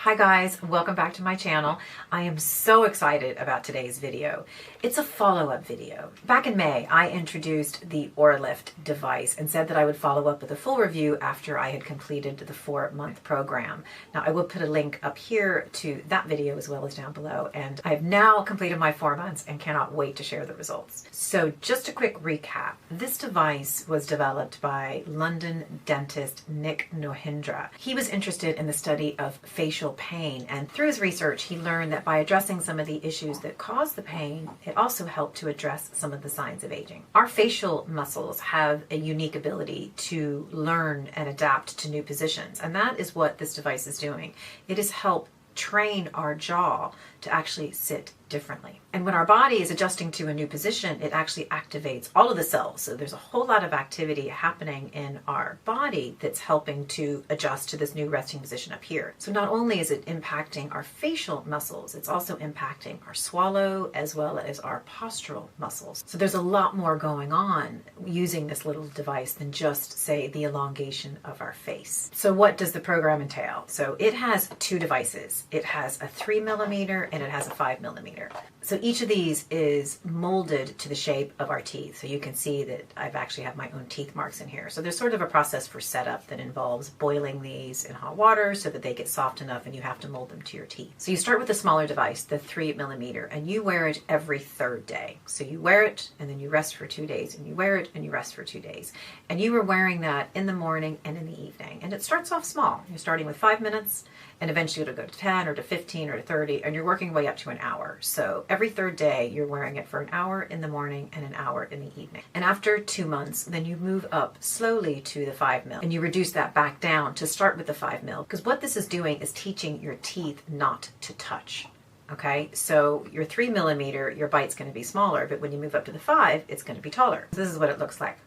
Hi guys, welcome back to my channel. I am so excited about today's video. It's a follow-up video. Back in May, I introduced the Oralift device and said that I would follow up with a full review after I had completed the 4-month program. Now, I will put a link up here to that video as well as down below, and I have now completed my 4 months and cannot wait to share the results. So just a quick recap. This device was developed by London dentist Nick Nohindra. He was interested in the study of facial pain, and through his research he learned that by addressing some of the issues that cause the pain, it also helped to address some of the signs of aging. Our facial muscles have a unique ability to learn and adapt to new positions, and that is what this device is doing. It has helped train our jaw to actually sit differently. And when our body is adjusting to a new position, it actually activates all of the cells. So there's a whole lot of activity happening in our body that's helping to adjust to this new resting position up here. So not only is it impacting our facial muscles, it's also impacting our swallow as well as our postural muscles. So there's a lot more going on using this little device than just, say, the elongation of our face. So what does the program entail? So it has 2 devices. It has a 3mm and it has a 5mm. So each of these is molded to the shape of our teeth. So you can see that I've actually have my own teeth marks in here. So there's sort of a process for setup that involves boiling these in hot water so that they get soft enough and you have to mold them to your teeth. So you start with the smaller device, the 3mm, and you wear it every 3rd day. So you wear it and then you rest for 2 days, and you wear it and you rest for 2 days. And you are wearing that in the morning and in the evening. And it starts off small. You're starting with 5 minutes, and eventually it'll go to 10 or to 15 or to 30, and you're working your way up to an hour. So every 3rd day, you're wearing it for an hour in the morning and an hour in the evening. And after 2 months, then you move up slowly to the 5mm, and you reduce that back down to start with the 5mm, because what this is doing is teaching your teeth not to touch. Okay, so your 3mm, your bite's going to be smaller, but when you move up to the 5, it's going to be taller. So this is what it looks like.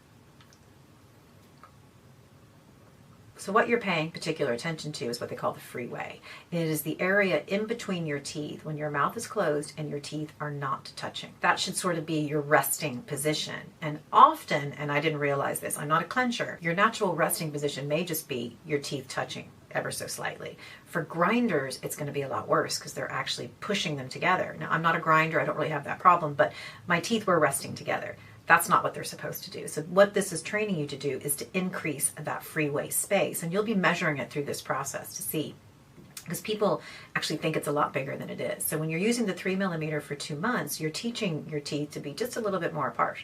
So what you're paying particular attention to is what they call the freeway. It is the area in between your teeth when your mouth is closed and your teeth are not touching. That should sort of be your resting position. And often, and I didn't realize this, I'm not a clencher, your natural resting position may just be your teeth touching ever so slightly. For grinders, it's going to be a lot worse because they're actually pushing them together. Now, I'm not a grinder, I don't really have that problem, but my teeth were resting together. That's not what they're supposed to do. So what this is training you to do is to increase that freeway space. And you'll be measuring it through this process to see, because people actually think it's a lot bigger than it is. So when you're using the 3mm for 2 months, you're teaching your teeth to be just a little bit more apart.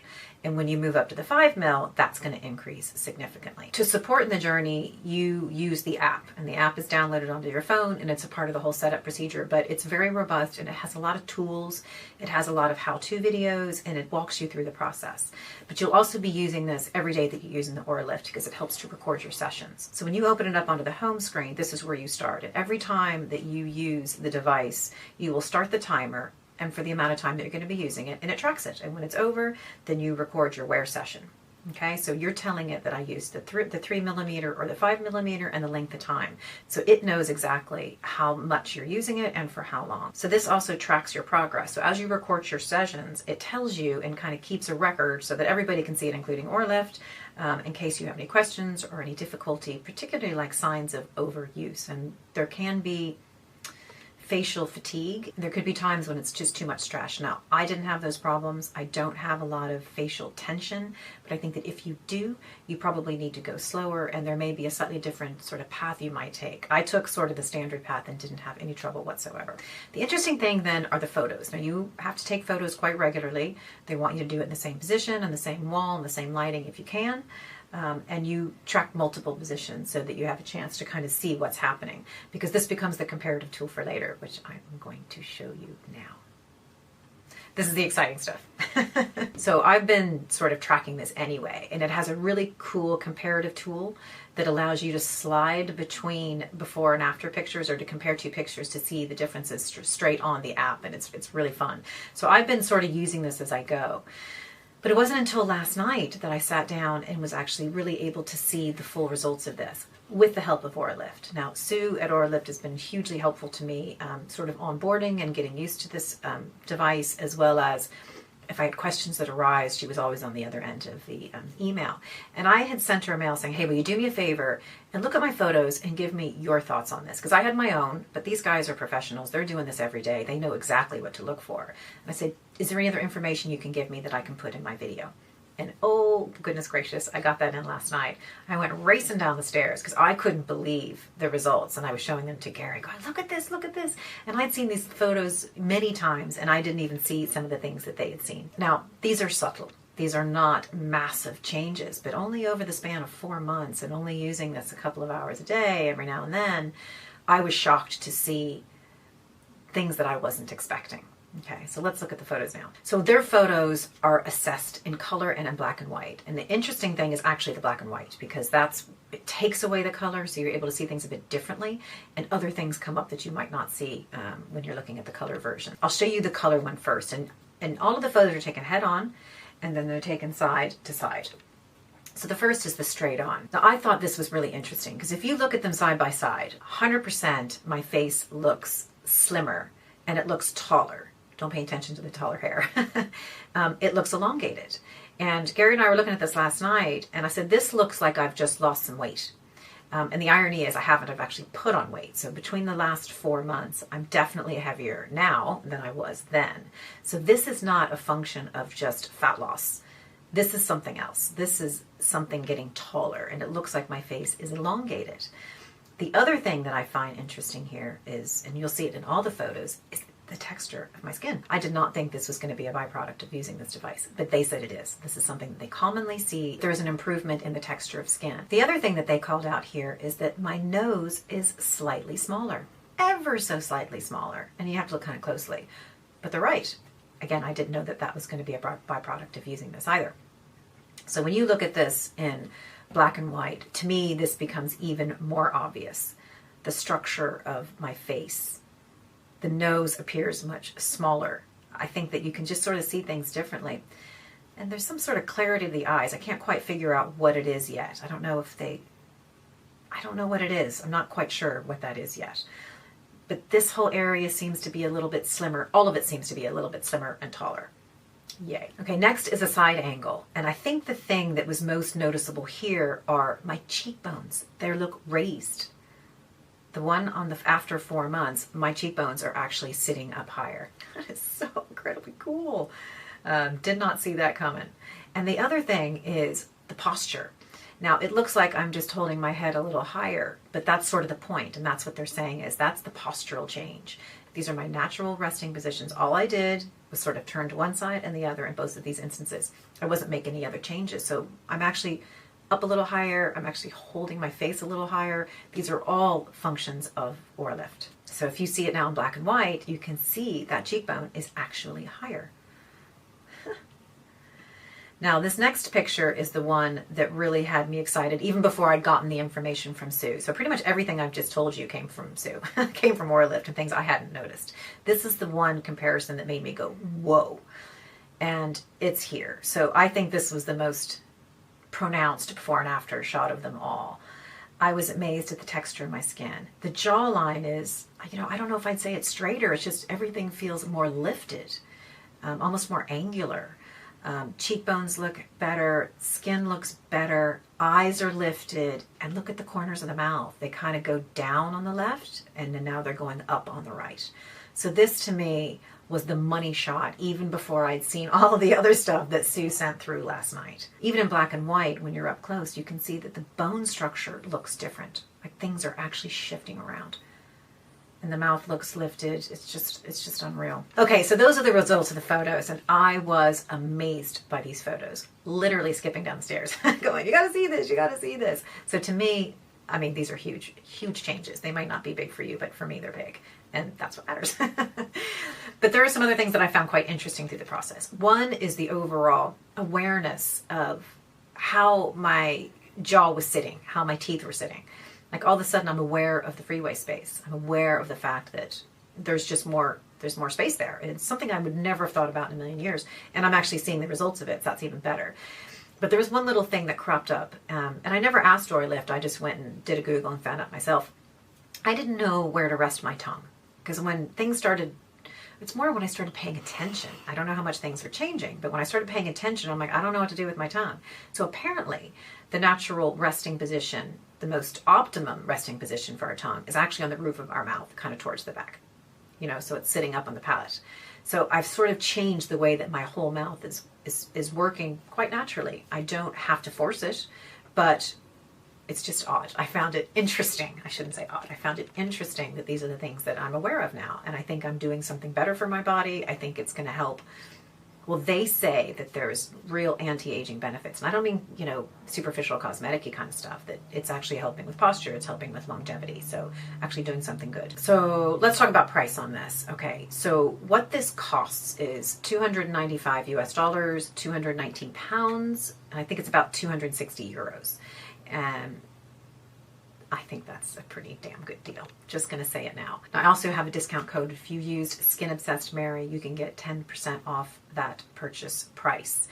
And when you move up to the 5mm, that's going to increase significantly. To support in the journey, you use the app, and the app is downloaded onto your phone, and it's a part of the whole setup procedure, but it's very robust, and it has a lot of tools. It has a lot of how-to videos, and it walks you through the process. But you'll also be using this every day that you're using the Oralift, because it helps to record your sessions. So when you open it up onto the home screen, this is where you start. And every time that you use the device, you will start the timer and for the amount of time that you're going to be using it, and it tracks it. And when it's over, then you record your wear session. Okay, so you're telling it that I used the 3mm or the 5mm and the length of time. So it knows exactly how much you're using it and for how long. So this also tracks your progress. So as you record your sessions, it tells you and kind of keeps a record so that everybody can see it, including Oralift, in case you have any questions or any difficulty, particularly like signs of overuse. And there can be facial fatigue. There could be times when it's just too much stress. Now, I didn't have those problems. I don't have a lot of facial tension, but I think that if you do, you probably need to go slower, and there may be a slightly different sort of path you might take. I took sort of the standard path and didn't have any trouble whatsoever. The interesting thing then are the photos. Now, you have to take photos quite regularly. They want you to do it in the same position, on the same wall, in the same lighting if you can. And you track multiple positions so that you have a chance to kind of see what's happening, because this becomes the comparative tool for later, which I'm going to show you now. This is the exciting stuff. So I've been sort of tracking this anyway, and it has a really cool comparative tool that allows you to slide between before and after pictures, or to compare 2 pictures to see the differences straight on the app, and it's really fun. So I've been sort of using this as I go. But it wasn't until last night that I sat down and was actually really able to see the full results of this with the help of Oralift. Now, Sue at Oralift has been hugely helpful to me, sort of onboarding and getting used to this device, as well as if I had questions that arise, she was always on the other end of the email. And I had sent her a mail saying, hey, will you do me a favor and look at my photos and give me your thoughts on this? Because I had my own, but these guys are professionals. They're doing this every day. They know exactly what to look for. And I said, is there any other information you can give me that I can put in my video? And oh, goodness gracious, I got that in last night. I went racing down the stairs because I couldn't believe the results. And I was showing them to Gary, going, look at this, look at this. And I'd seen these photos many times, and I didn't even see some of the things that they had seen. Now, these are subtle. These are not massive changes, but only over the span of 4 months and only using this a couple of hours a day every now and then, I was shocked to see things that I wasn't expecting. Okay, so let's look at the photos now. So their photos are assessed in color and in black and white. And the interesting thing is actually the black and white, because it takes away the color, so you're able to see things a bit differently, and other things come up that you might not see when you're looking at the color version. I'll show you the color one first, and all of the photos are taken head on, and then they're taken side to side. So the first is the straight on. Now I thought this was really interesting, because if you look at them side by side, 100% my face looks slimmer, and it looks taller. Don't pay attention to the taller hair. It looks elongated. And Gary and I were looking at this last night, and I said, this looks like I've just lost some weight. And the irony is I haven't. I've actually put on weight. So between the last 4 months, I'm definitely heavier now than I was then. So this is not a function of just fat loss. This is something else. This is something getting taller, and it looks like my face is elongated. The other thing that I find interesting here is, and you'll see it in all the photos, is the texture of my skin. I did not think this was going to be a byproduct of using this device, but they said it is. This is something that they commonly see. There's an improvement in the texture of skin. The other thing that they called out here is that my nose is slightly smaller, ever so slightly smaller, and you have to look kind of closely. But they're right. Again, I didn't know that that was going to be a byproduct of using this either. So when you look at this in black and white, to me, this becomes even more obvious. The structure of my face. The nose appears much smaller. I think that you can just sort of see things differently. And there's some sort of clarity to the eyes. I can't quite figure out what it is yet. I don't know what it is. I'm not quite sure what that is yet. But this whole area seems to be a little bit slimmer. All of it seems to be a little bit slimmer and taller. Yay. Okay, next is a side angle. And I think the thing that was most noticeable here are my cheekbones. They look raised. The one on the after 4 months, my cheekbones are actually sitting up higher. That is so incredibly cool. Did not see that coming. And the other thing is the posture. Now, it looks like I'm just holding my head a little higher, but that's sort of the point, and that's what they're saying is that's the postural change. These are my natural resting positions. All I did was sort of turn to one side and the other in both of these instances. I wasn't making any other changes, so I'm actually up a little higher. I'm actually holding my face a little higher. These are all functions of Oralift. So if you see it now in black and white, you can see that cheekbone is actually higher. Now, this next picture is the one that really had me excited, even before I'd gotten the information from Sue. So pretty much everything I've just told you came from Sue, came from Oralift and things I hadn't noticed. This is the one comparison that made me go, whoa. And it's here. So I think this was the most pronounced before and after shot of them all. I was amazed at the texture of my skin. The jawline is, I don't know if I'd say it's straighter. It's just everything feels more lifted, almost more angular. Cheekbones look better, skin looks better, eyes are lifted, and look at the corners of the mouth. They kind of go down on the left, and then now they're going up on the right. So this to me was the money shot, even before I'd seen all of the other stuff that Sue sent through last night. Even in black and white, when you're up close, you can see that the bone structure looks different. Like things are actually shifting around. And the mouth looks lifted. It's just unreal. Okay, so those are the results of the photos, and I was amazed by these photos. Literally skipping down the stairs, going, you gotta see this, you gotta see this. So to me, these are huge, huge changes. They might not be big for you, but for me, they're big. And that's what matters. But there are some other things that I found quite interesting through the process. One is the overall awareness of how my jaw was sitting, how my teeth were sitting. Like all of a sudden I'm aware of the freeway space. I'm aware of the fact that there's more space there. And it's something I would never have thought about in a million years. And I'm actually seeing the results of it, so that's even better. But there was one little thing that cropped up, and I never asked Oralift. I just went and did a Google and found out myself. I didn't know where to rest my tongue. Because when things started It's more when I started paying attention. I don't know how much things are changing, but when I started paying attention, I'm like, I don't know what to do with my tongue. So apparently, the natural resting position, the most optimum resting position for our tongue, is actually on the roof of our mouth, kind of towards the back. So it's sitting up on the palate. So I've sort of changed the way that my whole mouth is working quite naturally. I don't have to force it, but it's just odd. I found it interesting. I shouldn't say odd. I found it interesting that these are the things that I'm aware of now. And I think I'm doing something better for my body. I think it's going to help. Well, they say that there's real anti-aging benefits. And I don't mean, superficial cosmetic-y kind of stuff, that it's actually helping with posture. It's helping with longevity. So actually doing something good. So let's talk about price on this. Okay. So what this costs is $295 US, 219 pounds. And I think it's about 260 euros. And I think that's a pretty damn good deal. Just going to say it now. I also have a discount code. If you used Skin Obsessed Mary, you can get 10% off that purchase price.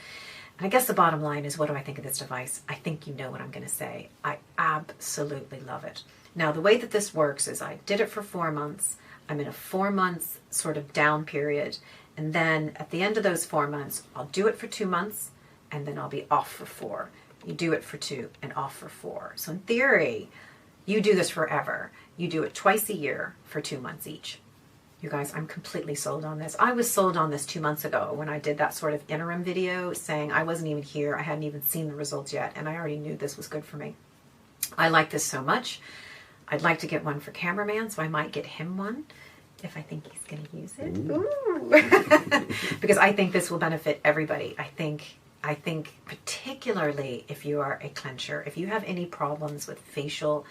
And I guess the bottom line is, what do I think of this device? I think you know what I'm going to say. I absolutely love it. Now, the way that this works is I did it for 4 months. I'm in a 4 months sort of down period. And then at the end of those 4 months, I'll do it for 2 months, and then I'll be off for 4. You do it for 2 and off for 4. So in theory, you do this forever. You do it twice a year for 2 months each. You guys, I'm completely sold on this. I was sold on this 2 months ago when I did that sort of interim video saying I wasn't even here. I hadn't even seen the results yet, and I already knew this was good for me. I like this so much. I'd like to get one for cameraman, so I might get him one if I think he's going to use it. Ooh. Because I think this will benefit everybody. I think particularly if you are a clencher, if you have any problems with facial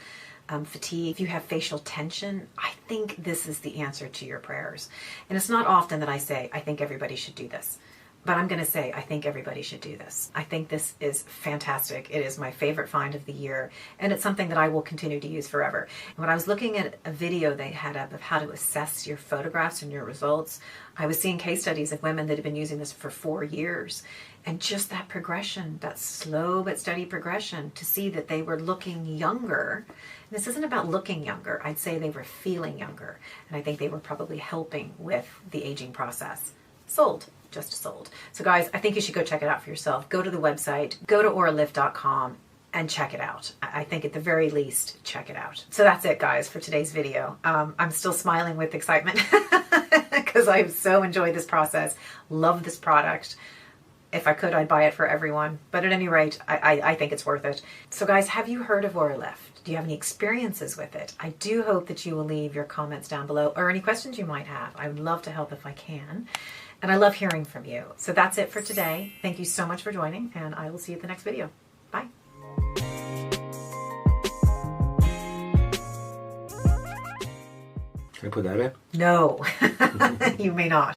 fatigue, if you have facial tension, I think this is the answer to your prayers. And it's not often that I say, I think everybody should do this. But I'm going to say, I think everybody should do this. I think this is fantastic. It is my favorite find of the year. And it's something that I will continue to use forever. And when I was looking at a video they had up of how to assess your photographs and your results, I was seeing case studies of women that had been using this for 4 years. And just that progression, that slow but steady progression, to see that they were looking younger. And this isn't about looking younger. I'd say they were feeling younger. And I think they were probably helping with the aging process. Sold. Just sold. So guys, I think you should go check it out for yourself. Go to the website, go to oralift.com and check it out. I think at the very least, check it out. So that's it, guys, for today's video. I'm still smiling with excitement because I've so enjoyed this process. Love this product. If I could, I'd buy it for everyone. But at any rate, I think it's worth it. So guys, have you heard of Oralift? Do you have any experiences with it? I do hope that you will leave your comments down below or any questions you might have. I would love to help if I can. And I love hearing from you. So that's it for today. Thank you so much for joining, and I will see you at the next video. Bye. Can I put that in? No, you may not.